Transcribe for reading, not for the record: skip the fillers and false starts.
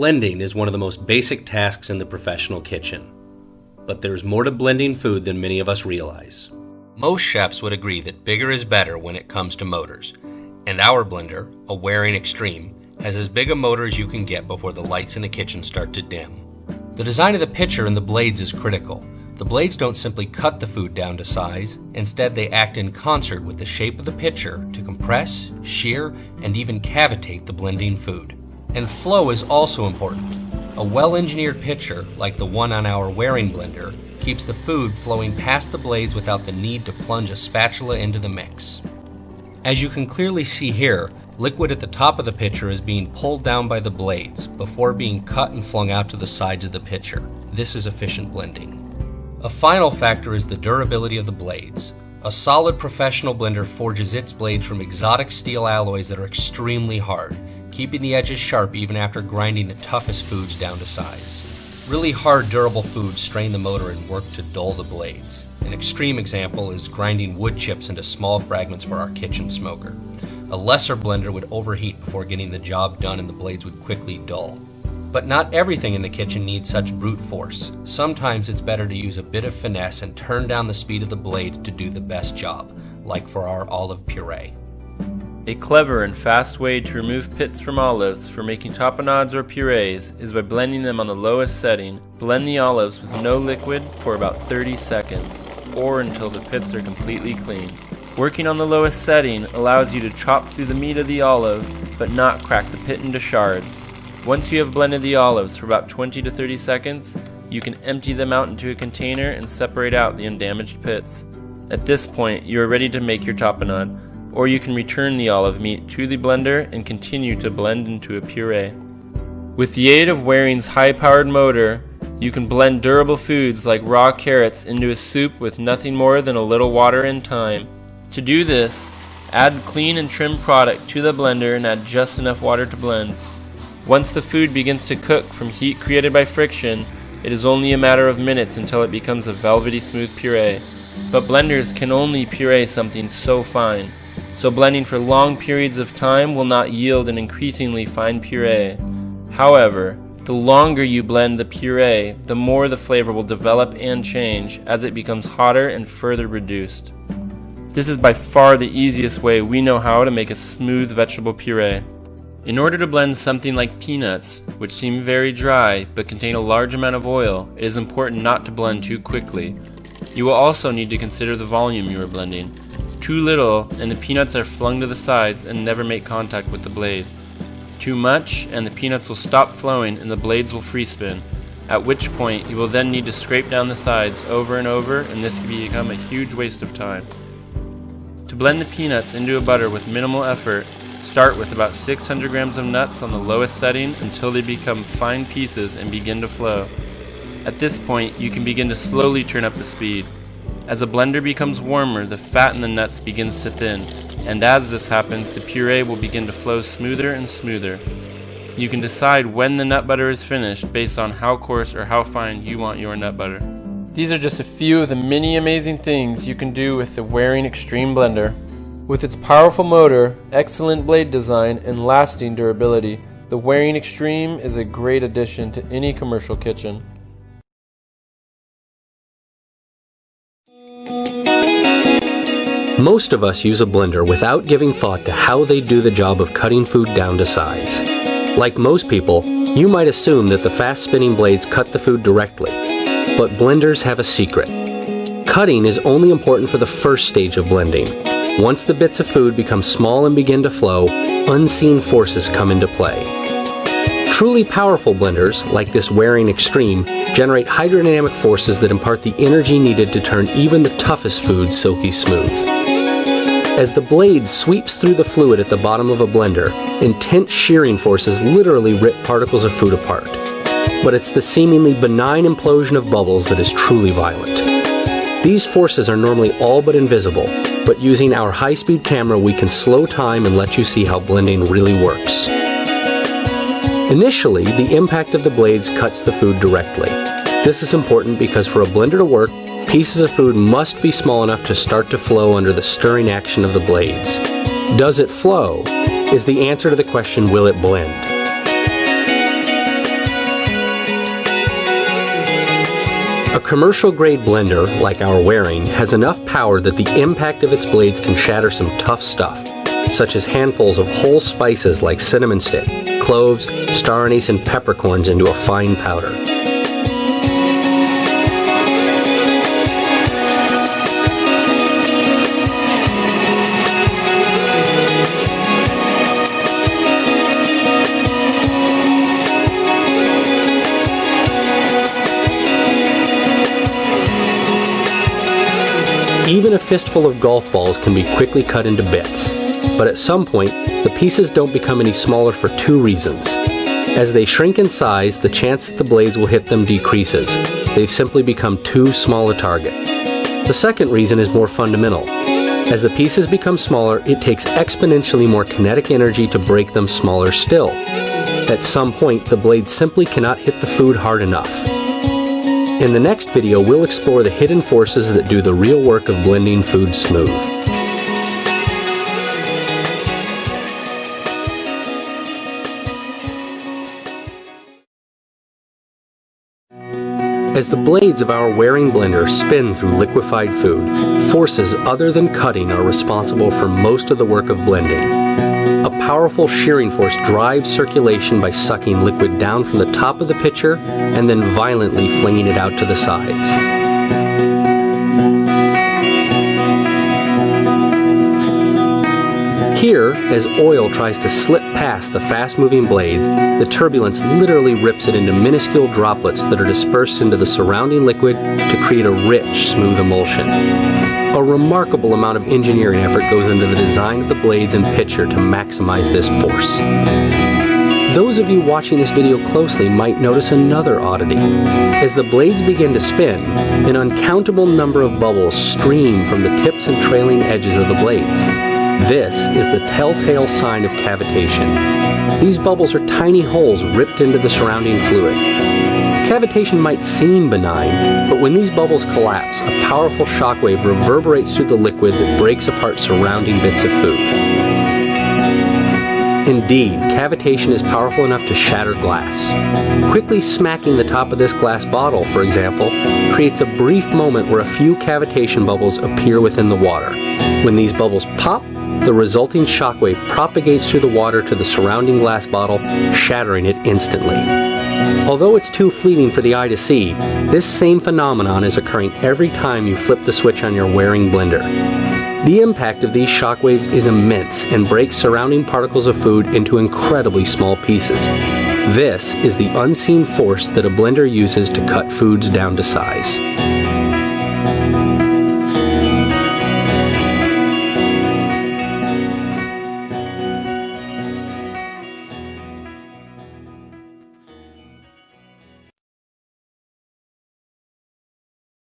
Blending is one of the most basic tasks in the professional kitchen. But there's more to blending food than many of us realize. Most chefs would agree that bigger is better when it comes to motors. And our blender, a Waring Xtreme, has as big a motor as you can get before the lights in the kitchen start to dim. The design of the pitcher and the blades is critical. The blades don't simply cut the food down to size, instead they act in concert with the shape of the pitcher to compress, shear, and even cavitate the blending food. And flow is also important. A well-engineered pitcher, like the one on our Waring blender, keeps the food flowing past the blades without the need to plunge a spatula into the mix. As you can clearly see here, liquid at the top of the pitcher is being pulled down by the blades before being cut and flung out to the sides of the pitcher. This is efficient blending. A final factor is the durability of the blades. A solid professional blender forges its blades from exotic steel alloys that are extremely hard, keeping the edges sharp even after grinding the toughest foods down to size. Really hard, durable foods strain the motor and work to dull the blades. An extreme example is grinding wood chips into small fragments for our kitchen smoker. A lesser blender would overheat before getting the job done and the blades would quickly dull. But not everything in the kitchen needs such brute force. Sometimes it's better to use a bit of finesse and turn down the speed of the blade to do the best job, like for our olive puree. A clever and fast way to remove pits from olives for making tapenades or purees is by blending them on the lowest setting. Blend the olives with no liquid for about 30 seconds, or until the pits are completely clean. Working on the lowest setting allows you to chop through the meat of the olive, but not crack the pit into shards. Once you have blended the olives for about 20 to 30 seconds, you can empty them out into a container and separate out the undamaged pits. At this point, you are ready to make your tapenade, or you can return the olive meat to the blender and continue to blend into a puree. With the aid of Waring's high-powered motor, you can blend durable foods like raw carrots into a soup with nothing more than a little water and time. To do this, add clean and trimmed product to the blender and add just enough water to blend. Once the food begins to cook from heat created by friction, it is only a matter of minutes until it becomes a velvety smooth puree. But blenders can only puree something so fine, so blending for long periods of time will not yield an increasingly fine puree. However, the longer you blend the puree, the more the flavor will develop and change as it becomes hotter and further reduced. This is by far the easiest way we know how to make a smooth vegetable puree. In order to blend something like peanuts, which seem very dry but contain a large amount of oil, it is important not to blend too quickly. You will also need to consider the volume you are blending. Too little, and the peanuts are flung to the sides and never make contact with the blade. Too much, and the peanuts will stop flowing and the blades will free spin, at which point you will then need to scrape down the sides over and over, and this can become a huge waste of time. To blend the peanuts into a butter with minimal effort, start with about 600 grams of nuts on the lowest setting until they become fine pieces and begin to flow. At this point, you can begin to slowly turn up the speed. As a blender becomes warmer, the fat in the nuts begins to thin, and as this happens, the puree will begin to flow smoother and smoother. You can decide when the nut butter is finished based on how coarse or how fine you want your nut butter. These are just a few of the many amazing things you can do with the Waring Xtreme blender. With its powerful motor, excellent blade design, and lasting durability, the Waring Xtreme is a great addition to any commercial kitchen. Most of us use a blender without giving thought to how they do the job of cutting food down to size. Like most people, you might assume that the fast-spinning blades cut the food directly, but blenders have a secret. Cutting is only important for the first stage of blending. Once the bits of food become small and begin to flow, unseen forces come into play. Truly powerful blenders, like this Waring Xtreme, generate hydrodynamic forces that impart the energy needed to turn even the toughest foods silky smooth. As the blade sweeps through the fluid at the bottom of a blender, intense shearing forces literally rip particles of food apart. But it's the seemingly benign implosion of bubbles that is truly violent. These forces are normally all but invisible, but using our high-speed camera we can slow time and let you see how blending really works. Initially, the impact of the blades cuts the food directly. This is important because for a blender to work, pieces of food must be small enough to start to flow under the stirring action of the blades. Does it flow? Is the answer to the question, will it blend? commercial grade blender, like our Waring, has enough power that the impact of its blades can shatter some tough stuff, such as handfuls of whole spices like cinnamon stick, cloves, star anise, and peppercorns into a fine powder. Even a fistful of golf balls can be quickly cut into bits, but at some point, the pieces don't become any smaller for two reasons. As they shrink in size, the chance that the blades will hit them decreases. They've simply become too small a target. The second reason is more fundamental. As the pieces become smaller, it takes exponentially more kinetic energy to break them smaller still. At some point, the blades simply cannot hit the food hard enough. In the next video, we'll explore the hidden forces that do the real work of blending food smooth. As the blades of our Waring blender spin through liquefied food, forces other than cutting are responsible for most of the work of blending. A powerful shearing force drives circulation by sucking liquid down from the top of the pitcher and then violently flinging it out to the sides. Here, as oil tries to slip past the fast-moving blades, the turbulence literally rips it into minuscule droplets that are dispersed into the surrounding liquid to create a rich, smooth emulsion. A remarkable amount of engineering effort goes into the design of the blades and pitcher to maximize this force. Those of you watching this video closely might notice another oddity. As the blades begin to spin, an uncountable number of bubbles stream from the tips and trailing edges of the blades. This is the telltale sign of cavitation. These bubbles are tiny holes ripped into the surrounding fluid. Cavitation might seem benign, but when these bubbles collapse, a powerful shockwave reverberates through the liquid that breaks apart surrounding bits of food. Indeed, cavitation is powerful enough to shatter glass. Quickly smacking the top of this glass bottle, for example, creates a brief moment where a few cavitation bubbles appear within the water. When these bubbles pop, the resulting shockwave propagates through the water to the surrounding glass bottle, shattering it instantly. Although it's too fleeting for the eye to see, this same phenomenon is occurring every time you flip the switch on your Waring blender. The impact of these shockwaves is immense and breaks surrounding particles of food into incredibly small pieces. This is the unseen force that a blender uses to cut foods down to size.